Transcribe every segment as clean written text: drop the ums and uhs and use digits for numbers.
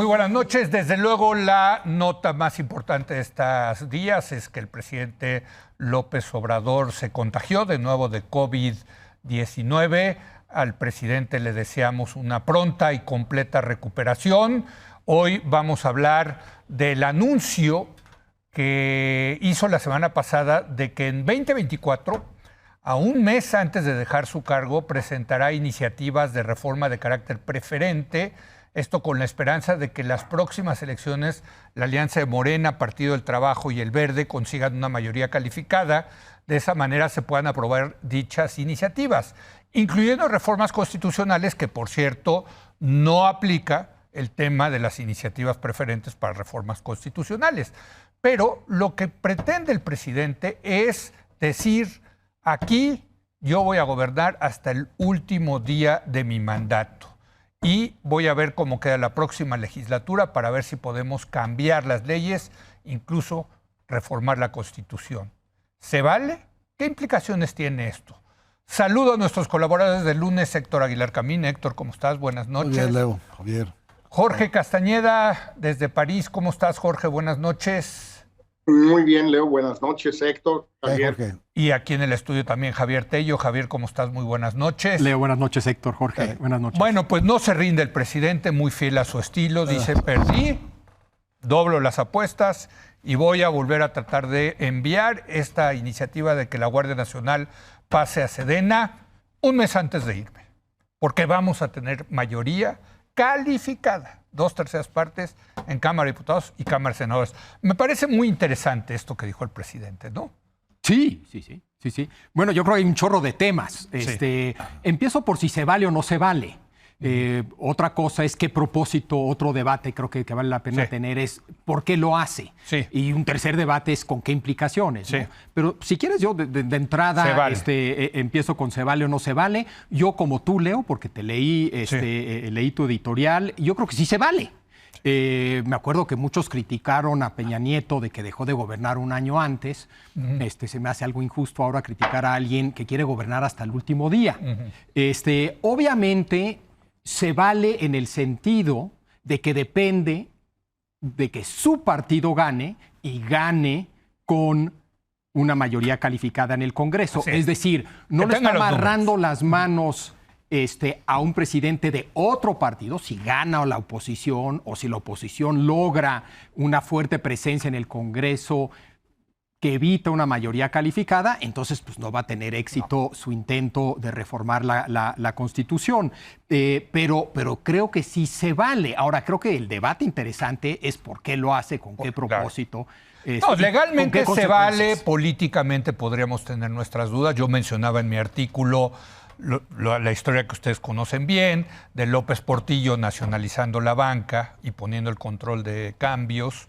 buenas noches. Desde luego, la nota más importante de estos días es que el presidente López Obrador se contagió de nuevo de COVID-19. Al presidente le deseamos una pronta y completa recuperación. Hoy vamos a hablar del anuncio que hizo la semana pasada de que en 2024, a un mes antes de dejar su cargo, presentará iniciativas de reforma de carácter preferente. Esto con la esperanza de que en las próximas elecciones la alianza de Morena, Partido del Trabajo y El Verde consigan una mayoría calificada. De esa manera se puedan aprobar dichas iniciativas, incluyendo reformas constitucionales que, por cierto, no aplica el tema de las iniciativas preferentes para reformas constitucionales. Pero lo que pretende el presidente es decir, aquí yo voy a gobernar hasta el último día de mi mandato. Y voy a ver cómo queda la próxima legislatura para ver si podemos cambiar las leyes, incluso reformar la Constitución. ¿Se vale? ¿Qué implicaciones tiene esto? Saludo a nuestros colaboradores del lunes, Héctor Aguilar Camín. Héctor, ¿cómo estás? Buenas noches. Muy bien, Leo, Javier. Jorge Castañeda, desde París. ¿Cómo estás, Jorge? Buenas noches. Muy bien, Leo. Buenas noches, Héctor. Javier. Jorge. Y aquí en el estudio también Javier Tello. Javier, ¿cómo estás? Muy buenas noches. Leo, buenas noches, Héctor. Jorge, buenas noches. Bueno, pues no se rinde el presidente, muy fiel a su estilo. Dice, perdí, doblo las apuestas y voy a volver a tratar de enviar esta iniciativa de que la Guardia Nacional pase a Sedena un mes antes de irme. Porque vamos a tener mayoría calificada, 2/3 partes en Cámara de Diputados y Cámara de Senadores. Me parece muy interesante esto que dijo el presidente, ¿no? Sí. Bueno, yo creo que hay un chorro de temas. Sí. Empiezo por si se vale o no se vale. Otra cosa es qué propósito, otro debate creo que vale la pena tener es por qué lo hace. Sí. Y un tercer debate es con qué implicaciones. Sí. ¿No? Pero si quieres yo de entrada empiezo con se vale o no se vale. Yo como tú, Leo, porque te leí, leí tu editorial, yo creo que sí se vale. Me acuerdo que muchos criticaron a Peña Nieto de que dejó de gobernar un año antes. Se me hace algo injusto ahora criticar a alguien que quiere gobernar hasta el último día. Obviamente se vale en el sentido de que depende de que su partido gane y gane con una mayoría calificada en el Congreso. Es decir, no le está amarrando las manos a un presidente de otro partido si gana la oposición o si la oposición logra una fuerte presencia en el Congreso que evita una mayoría calificada, entonces pues no va a tener éxito su intento de reformar la Constitución. Pero creo que sí se vale. Ahora, creo que el debate interesante es por qué lo hace, con qué propósito. No, legalmente se vale, políticamente podríamos tener nuestras dudas. Yo mencionaba en mi artículo la historia que ustedes conocen bien, de López Portillo nacionalizando la banca y poniendo el control de cambios,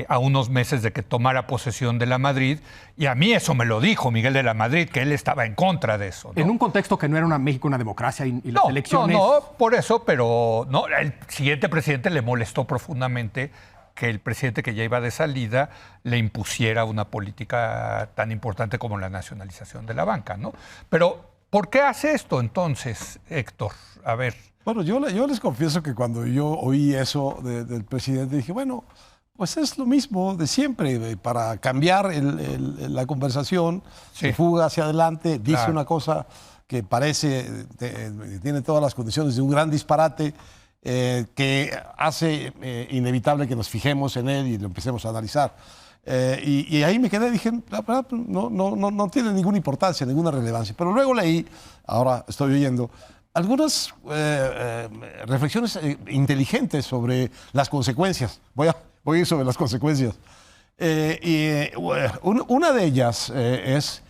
a unos meses de que tomara posesión de la Madrid, y a mí eso me lo dijo Miguel de la Madrid, que él estaba en contra de eso, ¿no? En un contexto que no era México una democracia y las elecciones... No, por eso, pero no, el siguiente presidente le molestó profundamente que el presidente que ya iba de salida le impusiera una política tan importante como la nacionalización de la banca, ¿no? Pero, ¿por qué hace esto entonces, Héctor? A ver. Bueno, yo les confieso que cuando yo oí eso del presidente, dije, bueno, pues es lo mismo de siempre, para cambiar la conversación, se fuga hacia adelante, dice una cosa que parece, tiene todas las condiciones de un gran disparate, que hace inevitable que nos fijemos en él y lo empecemos a analizar. Y ahí me quedé, dije, no tiene ninguna importancia, ninguna relevancia. Pero luego leí, ahora estoy oyendo, algunas reflexiones inteligentes sobre las consecuencias. Voy a ir sobre las consecuencias. Una de ellas es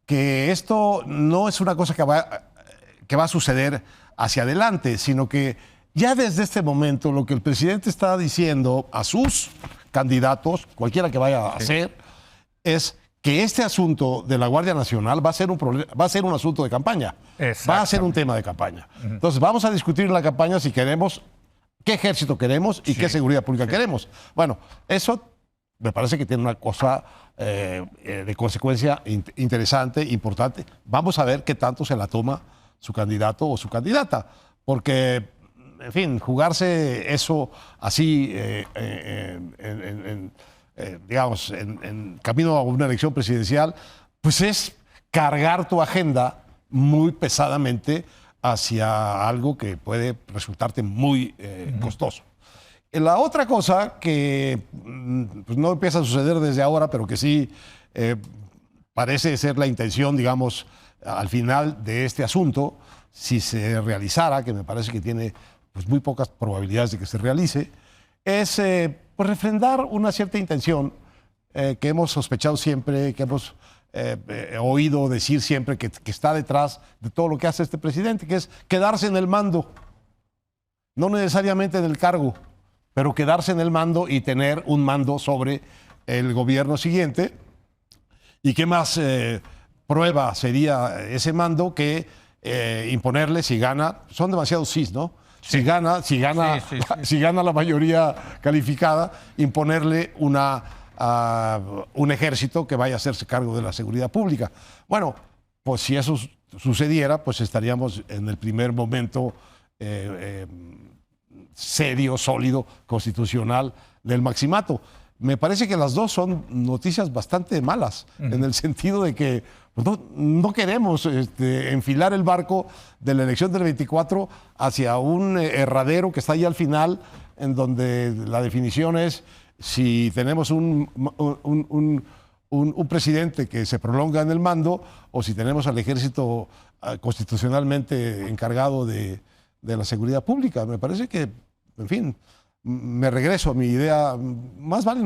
que esto no es una cosa que va a suceder hacia adelante, sino que ya desde este momento lo que el presidente está diciendo a sus candidatos, cualquiera que vaya a ser, es que este asunto de la Guardia Nacional va a ser un asunto de campaña. Va a ser un tema de campaña. Entonces vamos a discutir en la campaña si queremos, qué ejército queremos y qué seguridad pública queremos. Bueno, eso me parece que tiene una cosa de consecuencia interesante, importante. Vamos a ver qué tanto se la toma su candidato o su candidata, porque en fin, jugarse eso así, digamos, en camino a una elección presidencial, pues es cargar tu agenda muy pesadamente hacia algo que puede resultarte muy costoso. La otra cosa que pues no empieza a suceder desde ahora, pero que sí parece ser la intención, digamos, al final de este asunto, si se realizara, que me parece que tiene pues, muy pocas probabilidades de que se realice, es pues, refrendar una cierta intención que hemos sospechado siempre, que hemos oído decir siempre que está detrás de todo lo que hace este presidente, que es quedarse en el mando, no necesariamente en el cargo, pero quedarse en el mando y tener un mando sobre el gobierno siguiente. ¿Y qué más prueba sería ese mando que imponerle si gana? Son demasiados sís, ¿no? Sí. Si gana la mayoría calificada, imponerle un ejército que vaya a hacerse cargo de la seguridad pública. Bueno, pues si eso sucediera, pues estaríamos en el primer momento serio, sólido, constitucional del maximato. Me parece que las dos son noticias bastante malas, en el sentido de que pues, no queremos enfilar el barco de la elección del 24 hacia un herradero que está ahí al final, en donde la definición es si tenemos un presidente que se prolonga en el mando o si tenemos al ejército constitucionalmente encargado de la seguridad pública. Me parece que, en fin, me regreso a mi idea, más vale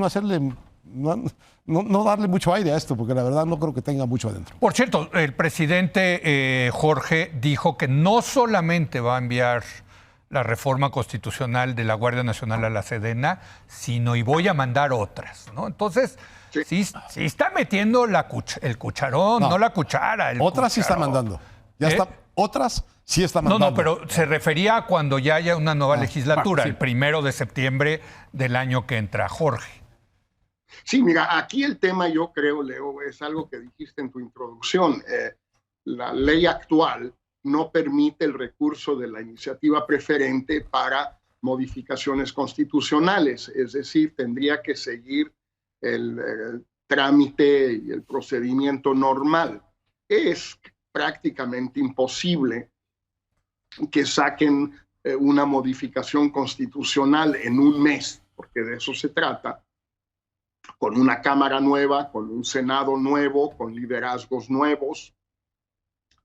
no darle mucho aire a esto, porque la verdad no creo que tenga mucho adentro. Por cierto, el presidente Jorge dijo que no solamente va a enviar la reforma constitucional de la Guardia Nacional a la Sedena, sino y voy a mandar otras, ¿no? Entonces, sí está metiendo el cucharón, no la cuchara. Otras sí está mandando. Otras sí está mandando. No, pero se refería a cuando ya haya una nueva legislatura, el 1 de septiembre del año que entra. Jorge. Sí, mira, aquí el tema, yo creo, Leo, es algo que dijiste en tu introducción. La ley actual no permite el recurso de la iniciativa preferente para modificaciones constitucionales, es decir, tendría que seguir el trámite y el procedimiento normal. Es prácticamente imposible que saquen una modificación constitucional en un mes, porque de eso se trata, con una Cámara nueva, con un Senado nuevo, con liderazgos nuevos,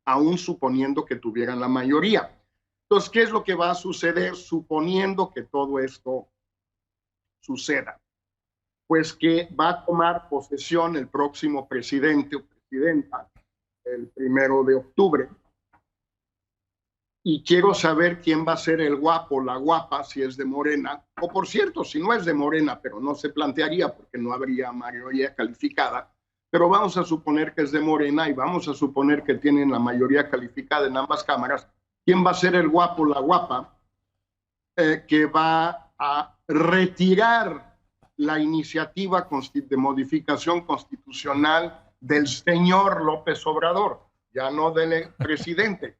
aún suponiendo que tuvieran la mayoría. Entonces, ¿qué es lo que va a suceder suponiendo que todo esto suceda? Pues que va a tomar posesión el próximo presidente o presidenta el 1 de octubre. Y quiero saber quién va a ser el guapo, la guapa, si es de Morena. O por cierto, si no es de Morena, pero no se plantearía porque no habría mayoría calificada. Pero vamos a suponer que es de Morena y vamos a suponer que tienen la mayoría calificada en ambas cámaras. ¿Quién va a ser el guapo, la guapa, que va a retirar la iniciativa de modificación constitucional del señor López Obrador? Ya no del presidente,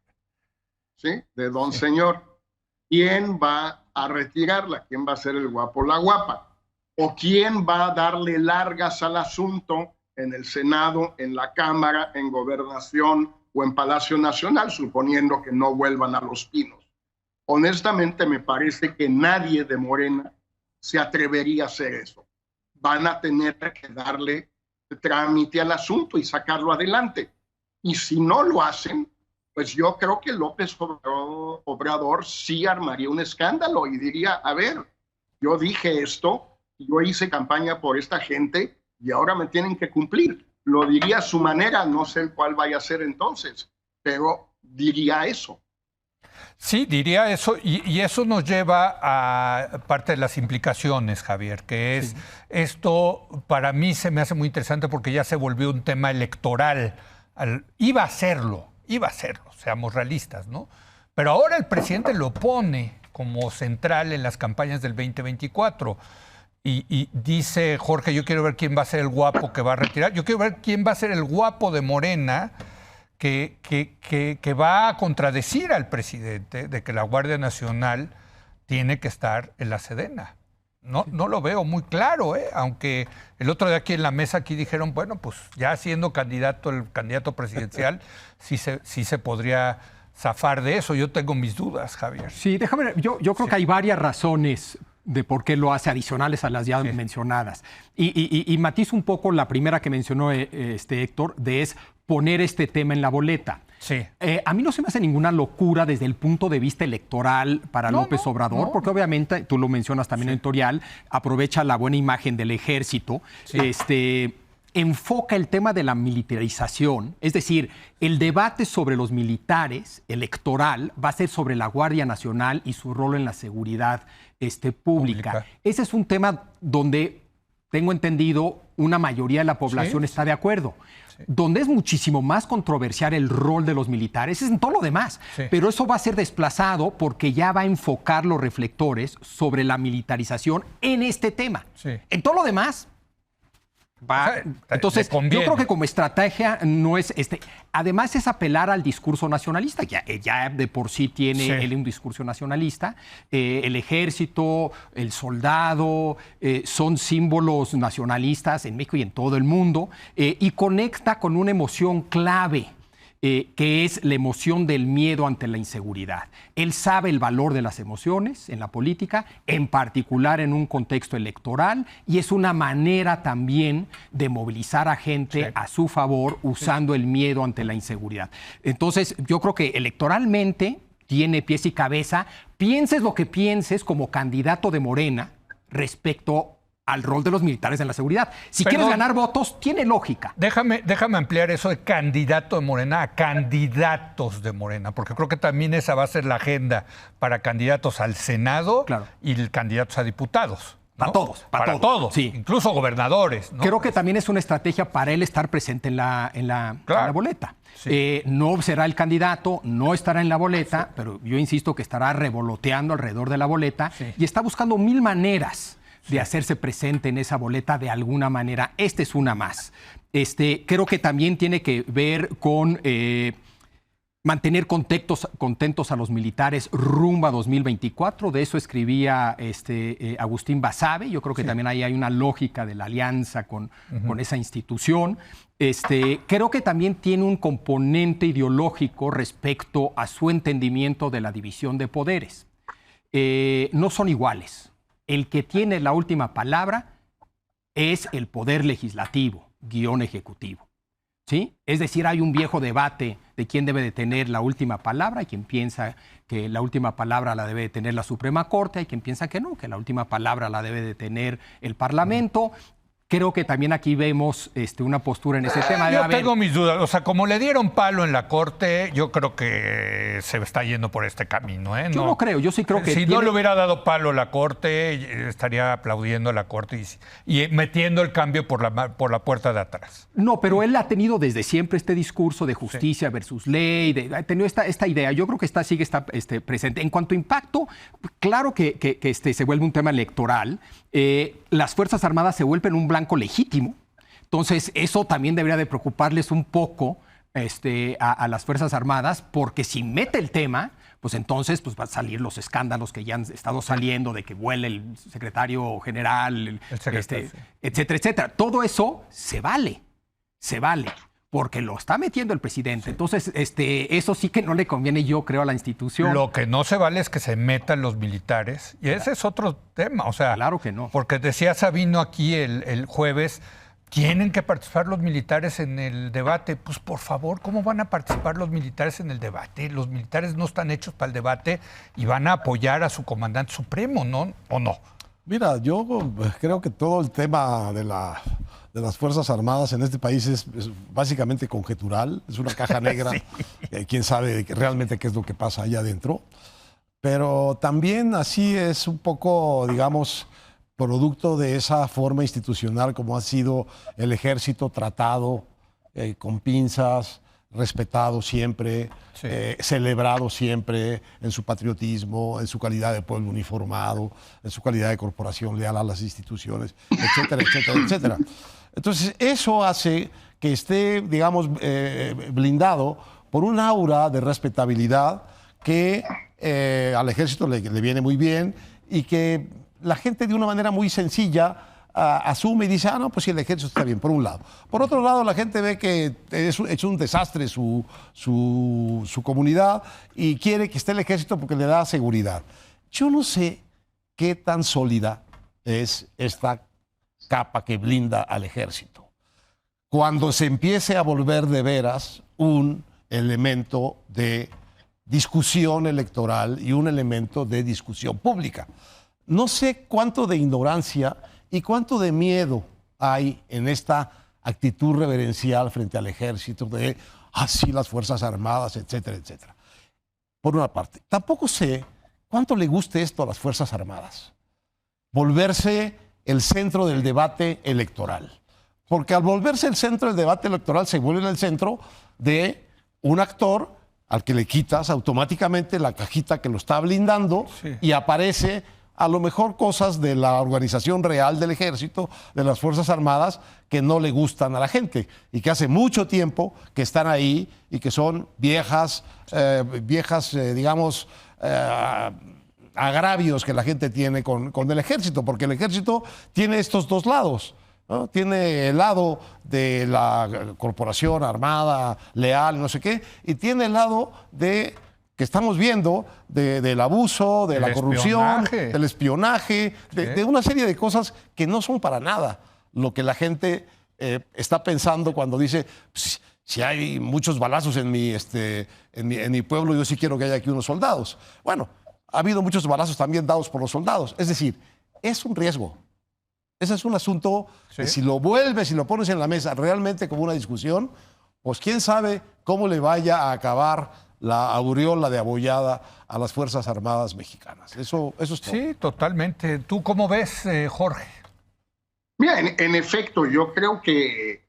¿sí? De don señor. ¿Quién va a retirarla? ¿Quién va a ser el guapo, la guapa? ¿O quién va a darle largas al asunto en el Senado, en la Cámara, en Gobernación o en Palacio Nacional, suponiendo que no vuelvan a Los Pinos? Honestamente, me parece que nadie de Morena se atrevería a hacer eso. Van a tener que darle trámite al asunto y sacarlo adelante. Y si no lo hacen, pues yo creo que López Obrador sí armaría un escándalo y diría, a ver, yo dije esto, yo hice campaña por esta gente y ahora me tienen que cumplir. Lo diría a su manera, no sé cuál vaya a ser entonces, pero diría eso. Sí, diría eso, y eso nos lleva a parte de las implicaciones, Javier, que es esto para mí se me hace muy interesante porque ya se volvió un tema electoral. Iba a serlo, seamos realistas, ¿no? Pero ahora el presidente lo pone como central en las campañas del 2024. Y dice Jorge, yo quiero ver quién va a ser el guapo que va a retirar. Yo quiero ver quién va a ser el guapo de Morena que va a contradecir al presidente de que la Guardia Nacional tiene que estar en la Sedena. No lo veo muy claro, aunque el otro día aquí en la mesa aquí dijeron, bueno, pues ya siendo el candidato presidencial, sí se podría zafar de eso. Yo tengo mis dudas, Javier. Sí, déjame, yo creo que hay varias razones de por qué lo hace, adicionales a las ya mencionadas. Y matizo un poco la primera que mencionó Héctor, es poner este tema en la boleta. Sí. A mí no se me hace ninguna locura desde el punto de vista electoral para López Obrador, porque obviamente, tú lo mencionas también en el editorial, aprovecha la buena imagen del ejército, enfoca el tema de la militarización, es decir, el debate sobre los militares electoral va a ser sobre la Guardia Nacional y su rol en la seguridad pública. Ese es un tema donde, tengo entendido, una mayoría de la población está de acuerdo. Donde es muchísimo más controversial el rol de los militares es en todo lo demás. Pero eso va a ser desplazado porque ya va a enfocar los reflectores sobre la militarización en este tema. En todo lo demás va. Entonces, yo creo que como estrategia no es además es apelar al discurso nacionalista. Ya de por sí tiene él un discurso nacionalista. El ejército, el soldado, son símbolos nacionalistas en México y en todo el mundo, y conecta con una emoción clave, que es la emoción del miedo ante la inseguridad. Él sabe el valor de las emociones en la política, en particular en un contexto electoral, y es una manera también de movilizar a gente a su favor usando el miedo ante la inseguridad. Entonces, yo creo que electoralmente tiene pies y cabeza. Pienses lo que pienses como candidato de Morena respecto al rol de los militares en la seguridad. Si quieres ganar votos, tiene lógica. Déjame ampliar eso de candidato de Morena a candidatos de Morena, porque creo que también esa va a ser la agenda para candidatos al Senado y candidatos a diputados, ¿no? Para todos. Sí. Incluso gobernadores, ¿no? Creo que también es una estrategia para él estar presente en la boleta. No será el candidato, no estará en la boleta, pero yo insisto que estará revoloteando alrededor de la boleta y está buscando 1000 maneras de hacerse presente en esa boleta de alguna manera. Esta es una más. Creo que también tiene que ver con mantener contentos a los militares rumbo a 2024. De eso escribía Agustín Basabe. Yo creo que también ahí hay una lógica de la alianza con esa institución. Creo que también tiene un componente ideológico respecto a su entendimiento de la división de poderes. No son iguales. El que tiene la última palabra es el poder legislativo, ejecutivo. ¿Sí? Es decir, hay un viejo debate de quién debe de tener la última palabra. Hay quien piensa que la última palabra la debe de tener la Suprema Corte, hay quien piensa que no, que la última palabra la debe de tener el Parlamento. Creo que también aquí vemos una postura en ese tema. Yo tengo mis dudas. O sea, como le dieron palo en la Corte, yo creo que se está yendo por este camino. Yo no creo. Yo sí creo que si no le hubiera dado palo a la Corte, estaría aplaudiendo a la Corte y metiendo el cambio por la puerta de atrás. No, pero él ha tenido desde siempre este discurso de justicia versus ley, ha tenido esta idea. Yo creo que sigue presente. En cuanto a impacto, claro que se vuelve un tema electoral. Las Fuerzas Armadas se vuelven un blanco legítimo. Entonces, eso también debería de preocuparles un poco a las Fuerzas Armadas, porque si mete el tema, pues entonces va a salir los escándalos que ya han estado saliendo de que vuela el secretario general, etcétera, etcétera. Todo eso se vale, porque lo está metiendo el presidente. Entonces, eso sí que no le conviene, yo creo, a la institución. Lo que no se vale es que se metan los militares. Y ese es otro tema. O sea, claro que no. Porque decía Sabino aquí el jueves, tienen que participar los militares en el debate. Pues, por favor, ¿cómo van a participar los militares en el debate? Los militares no están hechos para el debate y van a apoyar a su comandante supremo, ¿no? ¿O no? Mira, yo creo que todo el tema de las Fuerzas Armadas en este país es básicamente conjetural, es una caja negra. Quién sabe realmente qué es lo que pasa allá adentro. Pero también así es un poco, digamos, producto de esa forma institucional como ha sido el ejército tratado con pinzas, respetado siempre, celebrado siempre en su patriotismo, en su calidad de pueblo uniformado, en su calidad de corporación leal a las instituciones, etcétera, etcétera, etcétera. Entonces, eso hace que esté, digamos, blindado por un aura de respetabilidad que al ejército le viene muy bien y que la gente de una manera muy sencilla asume y dice, no, pues sí, el ejército está bien, por un lado. Por otro lado, la gente ve que es un desastre su comunidad y quiere que esté el ejército porque le da seguridad. Yo no sé qué tan sólida es esta capa que blinda al ejército. Cuando se empiece a volver de veras un elemento de discusión electoral y un elemento de discusión pública. No sé cuánto de ignorancia y cuánto de miedo hay en esta actitud reverencial frente al ejército de así las Fuerzas Armadas, etcétera, etcétera. Por una parte. Tampoco sé cuánto le guste esto a las Fuerzas Armadas. Volverse el centro del debate electoral. Porque al volverse el centro del debate electoral se vuelve el centro de un actor al que le quitas automáticamente la cajita que lo está blindando y aparece a lo mejor cosas de la organización real del ejército, de las Fuerzas Armadas, que no le gustan a la gente y que hace mucho tiempo que están ahí y que son viejas, digamos, agravios que la gente tiene con el ejército, porque el ejército tiene estos dos lados, ¿no? Tiene el lado de la corporación armada, leal, no sé qué, y tiene el lado de que estamos viendo del abuso, de la corrupción, del espionaje, de una serie de cosas que no son para nada lo que la gente está pensando cuando dice, pues, si hay muchos balazos en mi pueblo, yo sí quiero que haya aquí unos soldados. Bueno, ha habido muchos balazos también dados por los soldados. Es decir, es un riesgo. Ese es un asunto que si lo vuelves y lo pones en la mesa realmente como una discusión, pues quién sabe cómo le vaya a acabar la aureola de abollada a las Fuerzas Armadas mexicanas. Eso es todo. Sí, totalmente. ¿Tú cómo ves, Jorge? Mira, en efecto, yo creo que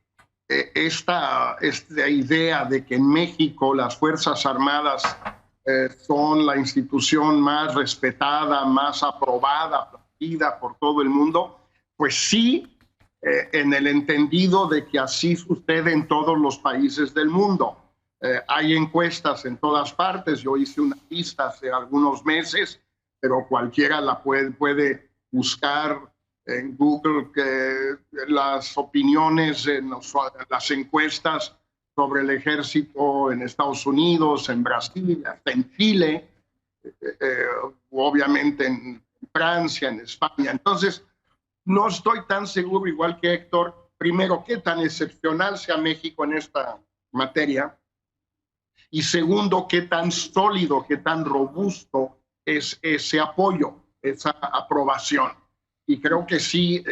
esta idea de que en México las Fuerzas Armadas son la institución más respetada, más aprobada, aplaudida por todo el mundo, pues sí, en el entendido de que así sucede en todos los países del mundo. Hay encuestas en todas partes. Yo hice una lista hace algunos meses, pero cualquiera la puede buscar en Google, las opiniones, las encuestas sobre el ejército en Estados Unidos, en Brasil, hasta en Chile, obviamente en Francia, en España. Entonces, no estoy tan seguro, igual que Héctor, primero, qué tan excepcional sea México en esta materia, y segundo, qué tan sólido, qué tan robusto es ese apoyo, esa aprobación. Y creo que sí,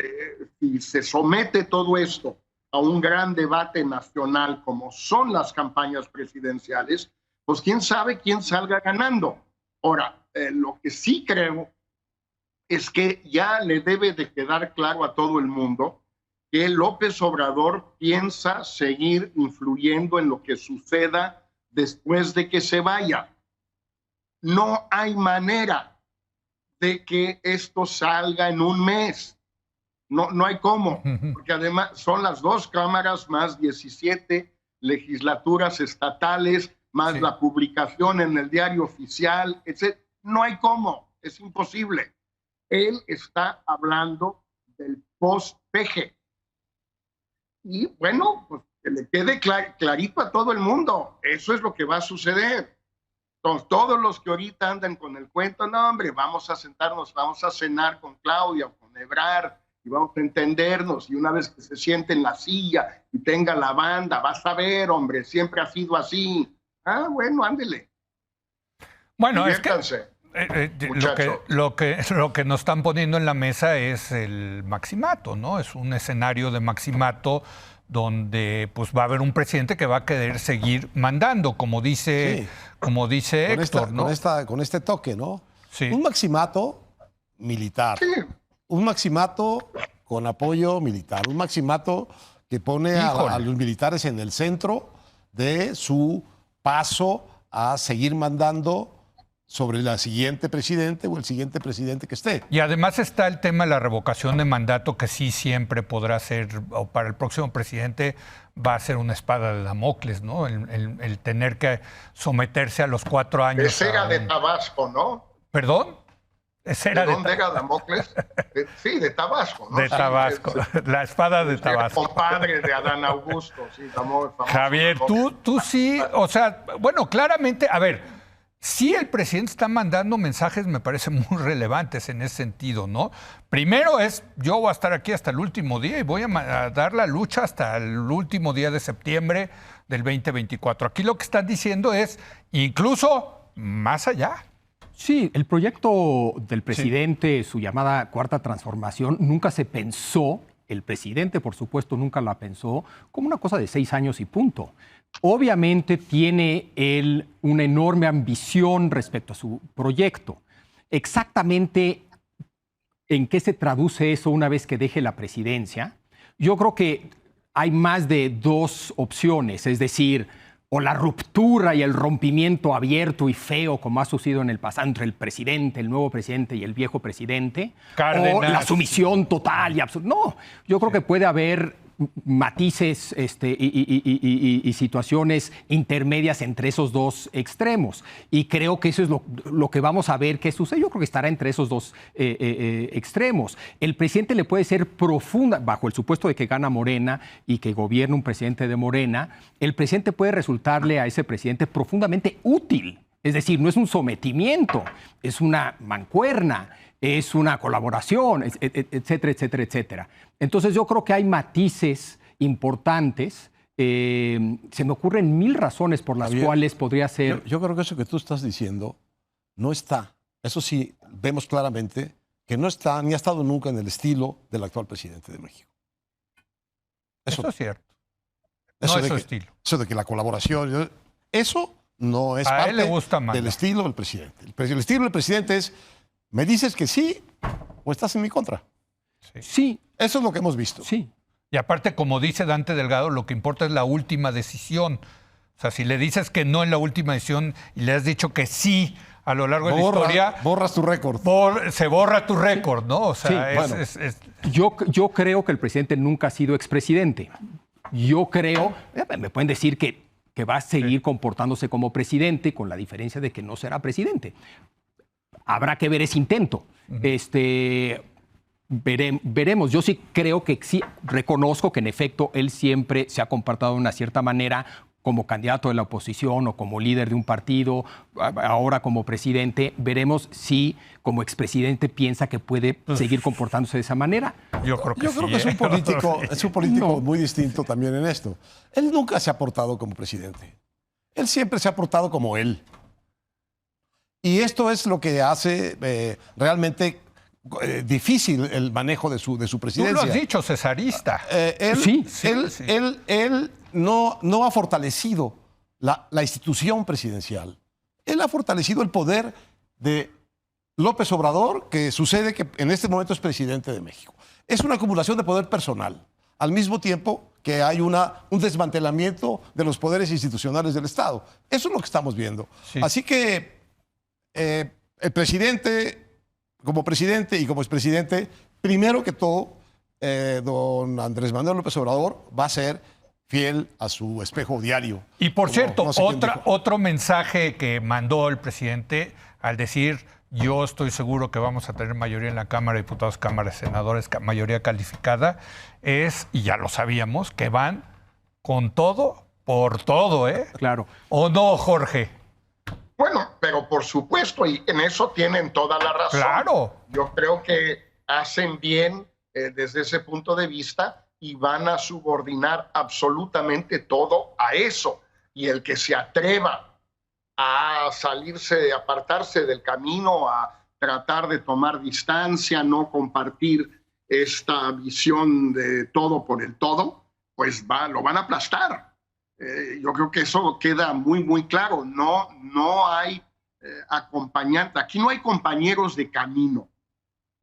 si se somete todo esto a un gran debate nacional como son las campañas presidenciales, pues quién sabe quién salga ganando. Ahora, lo que sí creo es que ya le debe de quedar claro a todo el mundo que López Obrador piensa seguir influyendo en lo que suceda después de que se vaya. No hay manera de que esto salga en un mes. No hay cómo, porque además son las dos cámaras más 17 legislaturas estatales, más la publicación en el diario oficial, etc. No hay cómo, es imposible. Él está hablando del post-peje. Y bueno, pues que le quede clarito a todo el mundo. Eso es lo que va a suceder. Entonces, todos los que ahorita andan con el cuento, no, hombre, vamos a sentarnos, vamos a cenar con Claudia o con Ebrard y vamos a entendernos. Y una vez que se siente en la silla y tenga la banda, vas a ver, hombre, siempre ha sido así. Ah, bueno, ándele. Bueno, es que lo que nos están poniendo en la mesa es el maximato, ¿no? Es un escenario de maximato donde pues va a haber un presidente que va a querer seguir mandando, como dice Héctor, ¿no? Con este toque, ¿no? Sí. Un maximato militar, un maximato con apoyo militar, un maximato que pone a los militares en el centro de su paso a seguir mandando sobre la siguiente presidente o el siguiente presidente que esté. Y además está el tema de la revocación de mandato, que sí siempre podrá ser, o para el próximo presidente va a ser una espada de Damocles, ¿no? El tener que someterse a los 4 años. Es era de Tabasco, ¿no? ¿Perdón? ¿De dónde era Damocles? Sí, de Tabasco, ¿no? De Tabasco, la espada de Tabasco. Compadre de Adán Augusto, sí, famoso. Javier, tú sí, o sea, bueno, claramente, a ver, sí el presidente está mandando mensajes, me parece muy relevantes en ese sentido, ¿no? Primero es, yo voy a estar aquí hasta el último día y voy a dar la lucha hasta el último día de septiembre del 2024. Aquí lo que están diciendo es, incluso más allá. Sí, el proyecto del presidente, su llamada Cuarta Transformación, nunca se pensó, el presidente por supuesto nunca la pensó, como una cosa de 6 años y punto. Obviamente tiene él una enorme ambición respecto a su proyecto. Exactamente en qué se traduce eso una vez que deje la presidencia, yo creo que hay más de 2 opciones, es decir, o la ruptura y el rompimiento abierto y feo, como ha sucedido en el pasado entre el presidente, el nuevo presidente y el viejo presidente, Cárdenas. o la sumisión total y absoluta. No, yo creo que puede haber matices y situaciones intermedias entre esos 2 extremos. Y creo que eso es lo que vamos a ver que sucede. Yo creo que estará entre esos 2 extremos. El presidente le puede ser profunda, bajo el supuesto de que gana Morena y que gobierna un presidente de Morena, el presidente puede resultarle a ese presidente profundamente útil. Es decir, no es un sometimiento, es una mancuerna, es una colaboración, etcétera, etcétera, etcétera. Entonces yo creo que hay matices importantes. Se me ocurren 1000 razones por las cuales podría ser... Yo creo que eso que tú estás diciendo no está. Eso sí, vemos claramente que no está ni ha estado nunca en el estilo del actual presidente de México. Eso es cierto. Eso No de es su que, estilo. Eso de que la colaboración... Eso no es A parte él le gusta más. del estilo del presidente. El estilo del presidente es, me dices que sí o estás en mi contra. Sí. Eso es lo que hemos visto. Sí. Y aparte, como dice Dante Delgado, lo que importa es la última decisión. O sea, si le dices que no en la última decisión y le has dicho que sí a lo largo de la historia... Borras tu récord. Se borra tu récord, ¿no? O sea, sí, Yo creo que el presidente nunca ha sido expresidente. Yo creo... Me pueden decir que va a seguir comportándose como presidente, con la diferencia de que no será presidente. Habrá que ver ese intento. Veremos. Yo sí creo que sí, reconozco que en efecto él siempre se ha comportado de una cierta manera como candidato de la oposición o como líder de un partido, ahora como presidente. Veremos si como expresidente piensa que puede seguir comportándose de esa manera. Yo creo que es un político muy distinto también en esto. Él nunca se ha portado como presidente. Él siempre se ha portado como él. Y esto es lo que hace realmente difícil el manejo de su presidencia. Tú lo has dicho, cesarista. Él no ha fortalecido la institución presidencial. Él ha fortalecido el poder de López Obrador, que sucede que en este momento es presidente de México. Es una acumulación de poder personal, al mismo tiempo que hay un desmantelamiento de los poderes institucionales del Estado. Eso es lo que estamos viendo. Sí. Así que el presidente, como presidente y como expresidente, primero que todo, don Andrés Manuel López Obrador va a ser fiel a su espejo diario. Y por cierto, otro mensaje que mandó el presidente al decir: yo estoy seguro que vamos a tener mayoría en la Cámara de Diputados, Cámara de Senadores, mayoría calificada, es, y ya lo sabíamos, que van con todo, por todo, ¿eh? Claro. ¿O no, Jorge? Bueno, pero por supuesto, y en eso tienen toda la razón. Claro. Yo creo que hacen bien desde ese punto de vista y van a subordinar absolutamente todo a eso. Y el que se atreva a apartarse del camino, a tratar de tomar distancia, no compartir esta visión de todo por el todo, pues lo van a aplastar. Yo creo que eso queda muy, muy claro. No hay acompañantes. Aquí no hay compañeros de camino.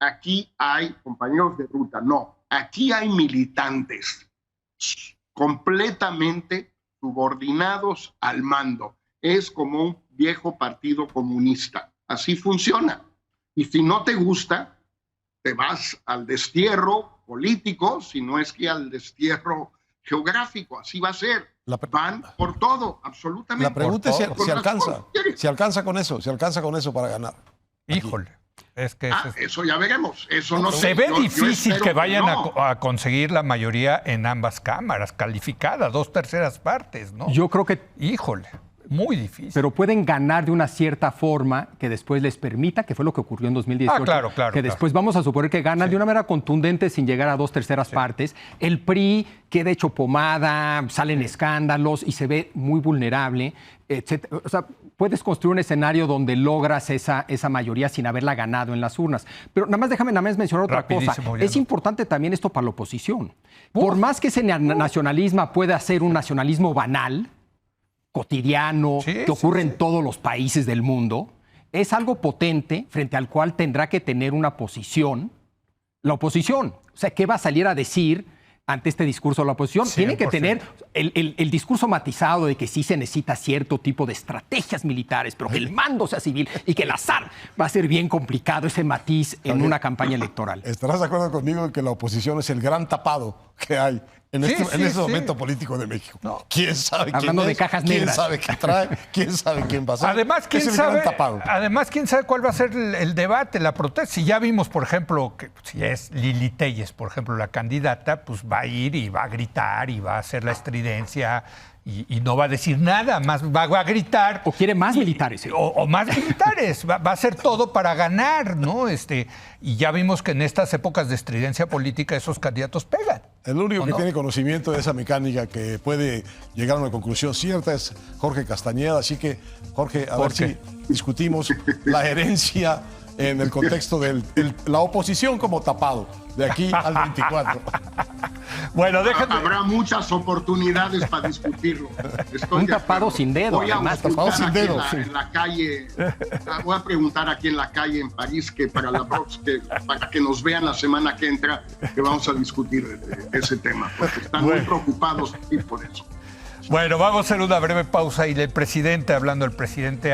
Aquí hay compañeros de ruta. No, aquí hay militantes completamente subordinados al mando. Es como un viejo partido comunista. Así funciona. Y si no te gusta, te vas al destierro político, si no es que al destierro geográfico. Así va a ser. Van por todo, absolutamente. La pregunta es si alcanza con eso para ganar. Híjole. Es que eso ya veremos. Eso no se sé. ve difícil que vayan no. a conseguir la mayoría en ambas cámaras, calificada, 2/3 partes, ¿no? Yo creo que... Híjole, muy difícil. Pero pueden ganar de una cierta forma que después les permita, que fue lo que ocurrió en 2018. Claro. Que después vamos a suponer que ganan de una manera contundente sin llegar a 2/3 partes. El PRI queda hecho pomada, salen escándalos y se ve muy vulnerable, etc. O sea, puedes construir un escenario donde logras esa mayoría sin haberla ganado en las urnas. Pero nada más mencionar otra cosa. Es importante también esto para la oposición. Por más que ese nacionalismo pueda ser un nacionalismo banal, cotidiano, que ocurre en todos los países del mundo, es algo potente frente al cual tendrá que tener una posición la oposición. O sea, ¿qué va a salir a decir ante este discurso de la oposición? 100%. Tiene que tener el discurso matizado de que sí se necesita cierto tipo de estrategias militares, pero que el mando sea civil y que el azar va a ser bien complicado, ese matiz en una campaña electoral. ¿Estarás de acuerdo conmigo en que la oposición es el gran tapado que hay en este momento político de México? No. ¿Quién sabe quién Hablando es? de cajas negras. ¿Quién sabe qué trae? ¿Quién sabe quién va a ser? Además, ¿quién sabe cuál va a ser el debate, la protesta? Si ya vimos, por ejemplo, que si es Lili Téllez, por ejemplo, la candidata, pues va a ir y va a gritar y va a hacer la estridencia y no va a decir nada, más va a gritar. O quiere más militares. O más militares, va a hacer todo para ganar, ¿no? Y ya vimos que en estas épocas de estridencia política esos candidatos pegan. El único que tiene conocimiento de esa mecánica que puede llegar a una conclusión cierta es Jorge Castañeda. Así que, Jorge, a ver si discutimos la herencia en el contexto de la oposición como tapado, de aquí al 24. Bueno, habrá muchas oportunidades para discutirlo. Un tapado sin dedo. Voy a en la calle. Voy a preguntar aquí en la calle en París que para que nos vean la semana que entra que vamos a discutir ese tema, porque están muy preocupados por eso. Bueno, vamos a hacer una breve pausa y el presidente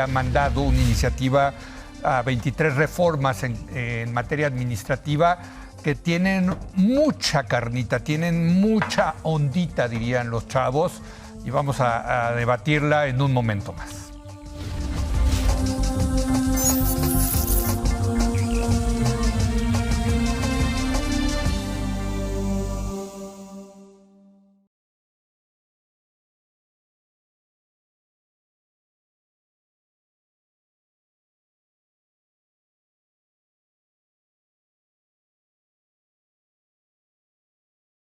ha mandado una iniciativa a 23 reformas en materia administrativa que tienen mucha carnita, tienen mucha ondita, dirían los chavos, y vamos a debatirla en un momento más.